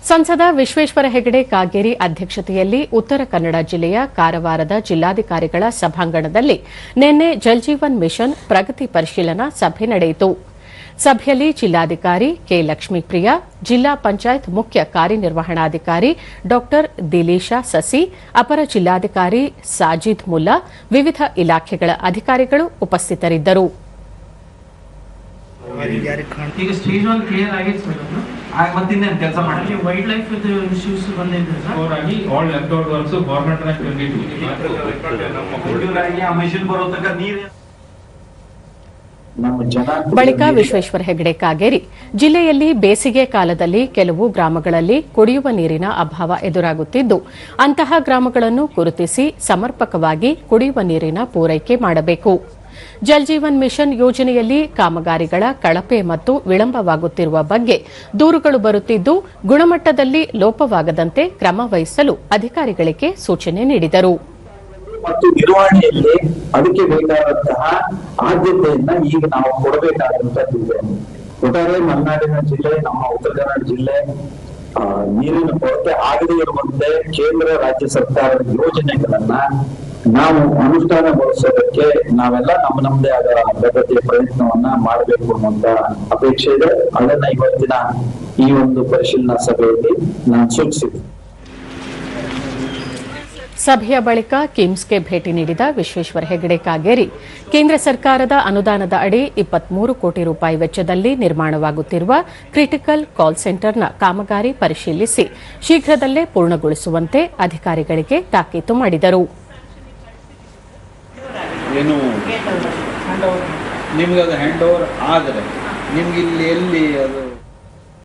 ಸಂಸದ ವಿಶ್ವೇಶ್ವರ ಹೆಗಡೆ ಕಾಗೇರಿ ಅಧ್ಯಕ್ಷತೆಯಲ್ಲಿ ಉತ್ತರ ಕನ್ನಡ ಜಿಲ್ಲೆಯ ಕಾರವಾರದ ಜಿಲ್ಲಾಧಿಕಾರಿಗಳ ಸಭಾಂಗಣದಲ್ಲಿ ನಿನ್ನೆ ಜಲಜೀವನ್ ಮಿಷನ್ ಪ್ರಗತಿ ಪರಿಶೀಲನಾ ಸಭೆ ನಡೆಯಿತು. ಸಭೆಯಲ್ಲಿ ಜಿಲ್ಲಾಧಿಕಾರಿ ಕೆ ಲಕ್ಷ್ಮೀಪ್ರಿಯಾ, ಜಿಲ್ಲಾ ಪಂಚಾಯತ್ ಮುಖ್ಯ ಕಾರ್ಯನಿರ್ವಹಣಾಧಿಕಾರಿ ಡಾ ದಿಲೀಶಾ ಸಸಿ, ಅಪರ ಜಿಲ್ಲಾಧಿಕಾರಿ ಸಾಜಿದ್ ಮುಲ್ಲಾ, ವಿವಿಧ ಇಲಾಖೆಗಳ ಅಧಿಕಾರಿಗಳು ಉಪಸ್ಥಿತರಿದ್ದರು. ಈಗ ಸ್ಟೇಜ್ 1 ಕ್ಲಿಯರ್ ಆಗಿತ್ತು ಮತ್ತಿನ್ನೇನು ಕೆಲಸ ಮಾಡಿ ವೈಲ್ಡ್ ಲೈಫ್ ಇಶ್ಯೂಸ್ ಬಂದಿದೆ ಸರ್ ಅವರಾಗಿ all left out works government ನ ಮಿಷನ್ ಬರೋ ತನಕ ನೀರು. ಬಳಿಕ ವಿಶ್ವೇಶ್ವರ ಹೆಗಡೆ ಕಾಗೇರಿ ಜಿಲ್ಲೆಯಲ್ಲಿ ಬೇಸಿಗೆ ಕಾಲದಲ್ಲಿ ಕೆಲವು ಗ್ರಾಮಗಳಲ್ಲಿ ಕುಡಿಯುವ ನೀರಿನ ಅಭಾವ ಎದುರಾಗುತ್ತಿದ್ದು, ಅಂತಹ ಗ್ರಾಮಗಳನ್ನು ಗುರುತಿಸಿ ಸಮರ್ಪಕವಾಗಿ ಕುಡಿಯುವ ನೀರಿನ ಪೂರೈಕೆ ಮಾಡಬೇಕು. ಜಲಜೀವನ್ ಮಿಷನ್ ಯೋಜನೆಯಲ್ಲಿ ಕಾಮಗಾರಿಗಳ ಕಳಪೆ ಮತ್ತು ವಿಳಂಬವಾಗುತ್ತಿರುವ ಬಗ್ಗೆ ದೂರುಗಳು ಬರುತ್ತಿದ್ದು, ಗುಣಮಟ್ಟದಲ್ಲಿ ಲೋಪವಾಗದಂತೆ ಕ್ರಮ ವಹಿಸಲು ಅಧಿಕಾರಿಗಳಿಗೆ ಸೂಚನೆ ನೀಡಿದರು. ಮತ್ತು ನಿರ್ವಹಣೆಯಲ್ಲಿ ಅದಕ್ಕೆ ಬೇಕಾದಂತಹ ಆದ್ಯತೆಯನ್ನ ಈಗ ನಾವು ಕೊಡಬೇಕಾದಂತದ್ದು. ಒಟ್ಟಾರೆ ಮಲೆನಾಡಿನ ಜಿಲ್ಲೆ, ನಮ್ಮ ಉತ್ತರ ಕನ್ನಡ ಜಿಲ್ಲೆ ನೀರಿನ ಕೊರತೆ ಆಗದೇ ಇರುವಂತೆ ಕೇಂದ್ರ ರಾಜ್ಯ ಸರ್ಕಾರದ ಯೋಜನೆಗಳನ್ನ ನಾವು ಅನುಷ್ಠಾನಗೊಳಿಸೋದಕ್ಕೆ ನಾವೆಲ್ಲ ನಮ್ಮದೇ ಆದ ಬದ್ಧತೆಯ ಪ್ರಯತ್ನವನ್ನ ಮಾಡಬೇಕು ಅನ್ನುವಂತ ಅಪೇಕ್ಷೆ ಇದೆ. ಅದನ್ನ ಇವತ್ತಿನ ಈ ಒಂದು ಪರಿಶೀಲನಾ ಸಭೆಯಲ್ಲಿ ನಾನು ಸೂಚಿಸಿದೆ. ಸಭೆಯ ಬಳಿಕ ಕಿಮ್ಸ್ಗೆ ಭೇಟಿ ನೀಡಿದ ವಿಶ್ವೇಶ್ವರ ಹೆಗಡೆ ಕಾಗೇರಿ ಕೇಂದ್ರ ಸರ್ಕಾರದ ಅನುದಾನದ ಅಡಿ 23 ಕೋಟಿ ರೂಪಾಯಿ ವೆಚ್ಚದಲ್ಲಿ ನಿರ್ಮಾಣವಾಗುತ್ತಿರುವ ಕ್ರಿಟಿಕಲ್ ಕಾಲ್ ಸೆಂಟರ್ನ ಕಾಮಗಾರಿ ಪರಿಶೀಲಿಸಿ ಶೀಘ್ರದಲ್ಲೇ ಪೂರ್ಣಗೊಳಿಸುವಂತೆ ಅಧಿಕಾರಿಗಳಿಗೆ ತಾಕೀತು ಮಾಡಿದರು. ಏನು ನಿಮಗೆ ಅದು ಹ್ಯಾಂಡ್ ಓವರ್ ಆದರೆ ನಿಮ್ಗೆ ಇಲ್ಲಿ ಎಲ್ಲಿ ಅದು